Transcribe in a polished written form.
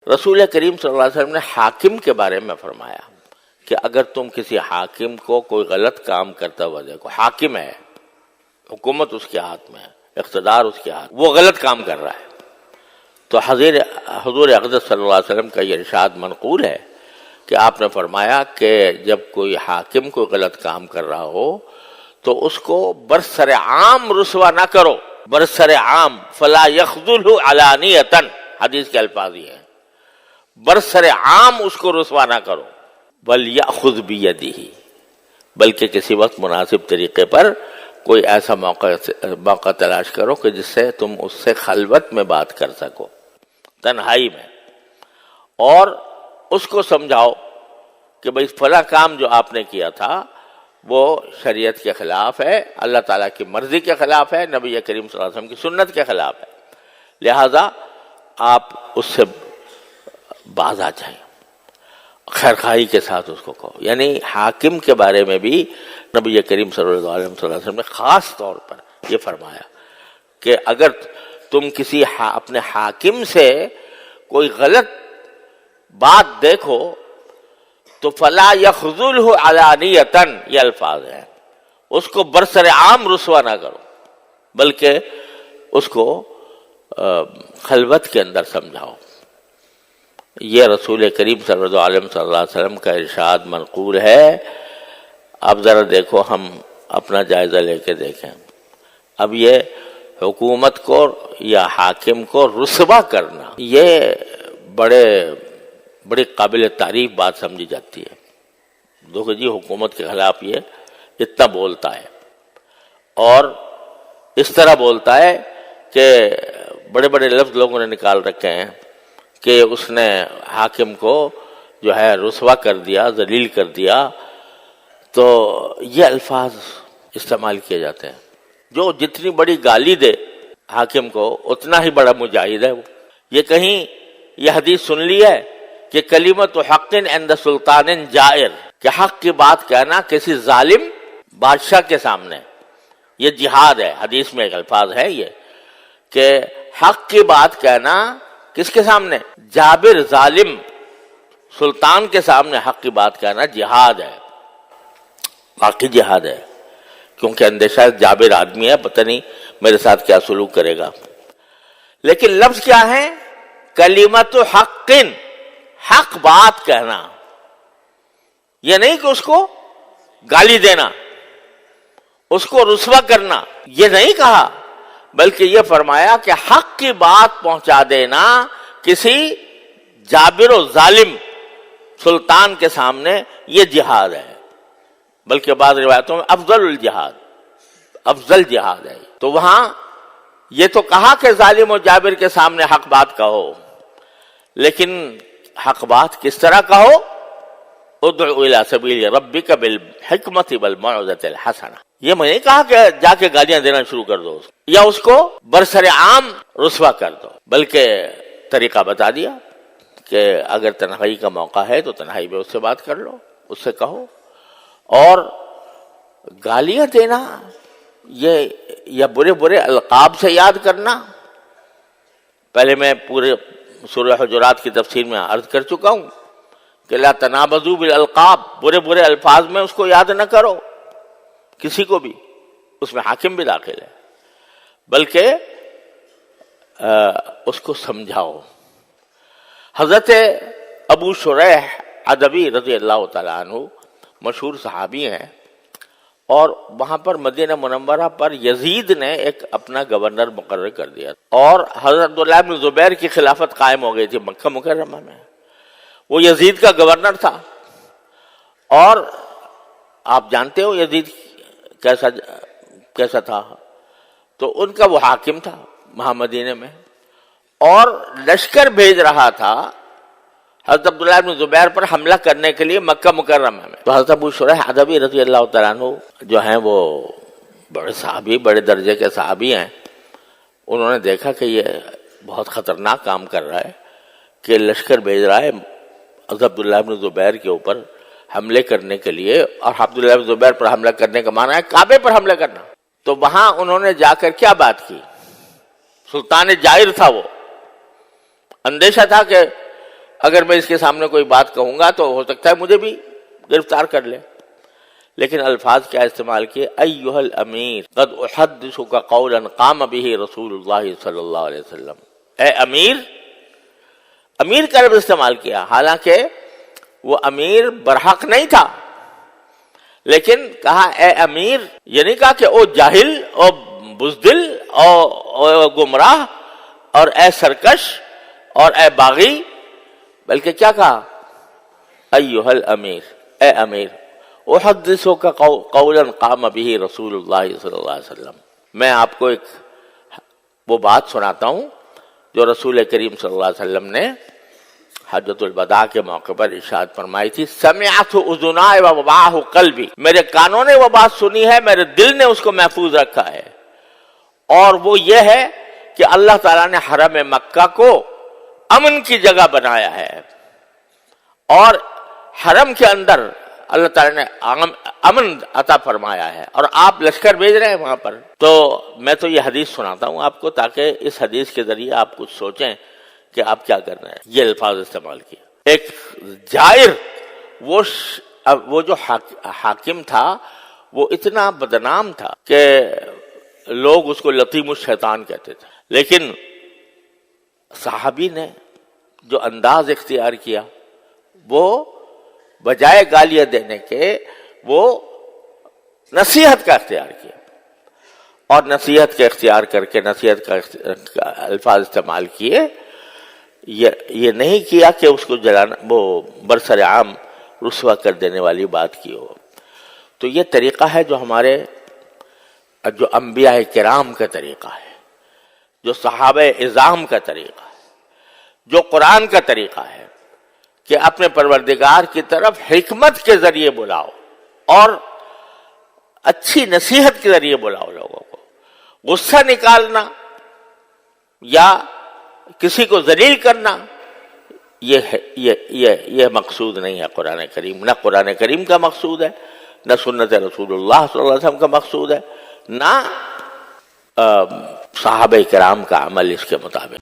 رسول کریم صلی اللہ علیہ وسلم نے حاکم کے بارے میں فرمایا کہ اگر تم کسی حاکم کو کوئی غلط کام کرتا ہوا دیکھو، حاکم ہے، حکومت اس کے ہاتھ میں ہے، اقتدار اس کے ہاتھ، وہ غلط کام کر رہا ہے، تو حضور اقدس صلی اللہ علیہ وسلم کا یہ ارشاد منقول ہے کہ آپ نے فرمایا کہ جب کوئی حاکم کوئی غلط کام کر رہا ہو تو اس کو برسر عام رسوا نہ کرو، برسر عام، فلا یخذلہ علانیۃ، حدیث کے الفاظ یہ ہیں، برسر عام اس کو رسوا نہ کرو، بل یأخذ بیدہ، بلکہ کسی وقت مناسب طریقے پر کوئی ایسا موقع تلاش کرو کہ جس سے تم اس سے خلوت میں بات کر سکو، تنہائی میں، اور اس کو سمجھاؤ کہ بھئی فلاں کام جو آپ نے کیا تھا وہ شریعت کے خلاف ہے، اللہ تعالیٰ کی مرضی کے خلاف ہے، نبی کریم صلی اللہ علیہ وسلم کی سنت کے خلاف ہے، لہذا آپ اس سے باز آ جائیں، خیرخواہی کے ساتھ اس کو کہو۔ یعنی حاکم کے بارے میں بھی نبی کریم صلی اللہ علیہ وسلم نے خاص طور پر یہ فرمایا کہ اگر تم کسی اپنے حاکم سے کوئی غلط بات دیکھو تو فلا یخذلہ علانیۃ، یہ الفاظ ہیں، اس کو برسر عام رسوا نہ کرو بلکہ اس کو خلوت کے اندر سمجھاؤ۔ یہ رسول کریم صلی اللہ علیہ وسلم کا ارشاد منقول ہے۔ اب ذرا دیکھو، ہم اپنا جائزہ لے کے دیکھیں، اب یہ حکومت کو یا حاکم کو رسوا کرنا یہ بڑی قابل تعریف بات سمجھی جاتی ہے۔ دیکھو جی، حکومت کے خلاف یہ اتنا بولتا ہے اور اس طرح بولتا ہے کہ بڑے بڑے لفظ لوگوں نے نکال رکھے ہیں کہ اس نے حاکم کو جو ہے رسوا کر دیا، ذلیل کر دیا، تو یہ الفاظ استعمال کیے جاتے ہیں۔ جو جتنی بڑی گالی دے حاکم کو اتنا ہی بڑا مجاہد ہے وہ۔ یہ کہیں یہ حدیث سن لی ہے کہ کلمۃ حق عند سلطان جائر، کہ حق کی بات کہنا کسی ظالم بادشاہ کے سامنے، یہ جہاد ہے۔ حدیث میں ایک الفاظ ہے یہ کہ حق کی بات کہنا کس کے سامنے؟ جابر ظالم سلطان کے سامنے حق کی بات کہنا جہاد ہے، واقعی جہاد ہے، کیونکہ اندیشہ جابر آدمی ہے، پتہ نہیں میرے ساتھ کیا سلوک کرے گا۔ لیکن لفظ کیا ہے؟ کلمۃ حق، حق بات کہنا، یہ نہیں کہ اس کو گالی دینا، اس کو رسوا کرنا، یہ نہیں کہا، بلکہ یہ فرمایا کہ حق کی بات پہنچا دینا کسی جابر و ظالم سلطان کے سامنے، یہ جہاد ہے، بلکہ بعض روایتوں میں افضل الجہاد، افضل جہاد ہے۔ تو وہاں یہ تو کہا کہ ظالم و جابر کے سامنے حق بات کہو، لیکن حق بات کس طرح کہو؟ ادعو الی سبیل ربک بالحکمت والموعظۃ الحسنہ، یہ میں نے کہا کہ جا کے گالیاں دینا شروع کر دو یا اس کو برسر عام رسوا کر دو، بلکہ طریقہ بتا دیا کہ اگر تنہائی کا موقع ہے تو تنہائی میں اس سے بات کر لو، اس سے کہو۔ اور گالیاں دینا یہ یا برے برے القاب سے یاد کرنا، پہلے میں پورے سورہ حجرات کی تفسیر میں عرض کر چکا ہوں کہ لا تنابزوا بالالقاب، برے برے الفاظ میں اس کو یاد نہ کرو کسی کو بھی، اس میں حاکم بھی داخل ہے، بلکہ اس کو سمجھاؤ۔ حضرت ابو شریح ادبی رضی اللہ تعالیٰ عنہ مشہور صحابی ہیں، اور وہاں پر مدینہ منورہ پر یزید نے ایک اپنا گورنر مقرر کر دیا، اور حضرت عبداللہ بن زبیر کی خلافت قائم ہو گئی تھی مکہ مکرمہ میں، وہ یزید کا گورنر تھا، اور آپ جانتے ہو یزید کیسا تھا، تو ان کا وہ حاکم تھا وہاں مدینے میں، اور لشکر بھیج رہا تھا حضرت عبداللہ بن زبیر پر حملہ کرنے کے لیے مکہ مکرمہ میں۔ تو حضرت ابو شریح ادبی رضی اللہ تعالیٰ عنہ جو ہیں وہ بڑے صحابی، بڑے درجے کے صحابی ہیں، انہوں نے دیکھا کہ یہ بہت خطرناک کام کر رہا ہے کہ لشکر بھیج رہا ہے حضرت عبداللہ بن زبیر کے اوپر حملے کرنے کے لیے، اور عبداللہ بن زبیر پر حملہ کرنے کا معنی ہے کعبے پر حملہ کرنا۔ تو وہاں انہوں نے جا کر کیا بات کی؟ سلطان جائر تھا وہ، اندیشہ تھا کہ اگر میں اس کے سامنے کوئی بات کہوں گا تو ہو سکتا ہے مجھے بھی گرفتار کر لے. لیکن الفاظ کیا استعمال کیے؟ ایھا الامیر قد احدثک قولا قام به رسول اللہ صلی اللہ علیہ وسلم. اے امیر، امیر کا لفظ استعمال کیا، حالانکہ وہ امیر برحق نہیں تھا، لیکن کہا اے امیر. یہ نہیں کہا کہ او جاہل، او بزدل، او گمراہ، اور اے سرکش، اور اے باغی، بلکہ کیا کہا؟ ایھا الامیر، اے امیر، احدثک قولا قام به رسول اللہ صلی اللہ علیہ وسلم. میں آپ کو ایک وہ بات سناتا ہوں جو رسول کریم صلی اللہ علیہ وسلم نے حجۃ الوداع کے موقع پر ارشاد فرمائی تھی. سمعت اذنائی ووعاہ قلبی، میرے کانوں نے وہ بات سنی ہے، میرے دل نے اس کو محفوظ رکھا ہے. اور وہ یہ ہے کہ اللہ تعالیٰ نے حرم مکہ کو امن کی جگہ بنایا ہے، اور حرم کے اندر اللہ تعالیٰ نے امن عطا فرمایا ہے، اور آپ لشکر بھیج رہے ہیں وہاں پر. تو میں تو یہ حدیث سناتا ہوں آپ کو تاکہ اس حدیث کے ذریعے آپ کچھ سوچیں کہ آپ کیا کر رہے ہیں. یہ الفاظ استعمال کیا. ایک جائر، وہ جو حاکم تھا وہ اتنا بدنام تھا کہ لوگ اس کو لطیم الشیطان کہتے تھے، لیکن صحابی نے جو انداز اختیار کیا وہ بجائے گالیاں دینے کے وہ نصیحت کا اختیار کیا، اور نصیحت کا اختیار کر کے نصیحت کا الفاظ استعمال کیے. یہ نہیں کیا کہ اس کو جلانا، وہ برسر عام رسوا کر دینے والی بات کی ہو. تو یہ طریقہ ہے جو ہمارے جو انبیاء کرام کا طریقہ ہے، جو صحابہ اعظام کا طریقہ ہے، جو قرآن کا طریقہ ہے کہ اپنے پروردگار کی طرف حکمت کے ذریعے بلاؤ اور اچھی نصیحت کے ذریعے بلاؤ لوگوں کو. غصہ نکالنا یا کسی کو ذلیل کرنا یہ مقصود نہیں ہے قرآن کریم. نہ قرآن کریم کا مقصود ہے، نہ سنت رسول اللہ صلی اللہ علیہ وسلم کا مقصود ہے، نہ صحابہ کرام کا عمل اس کے مطابق.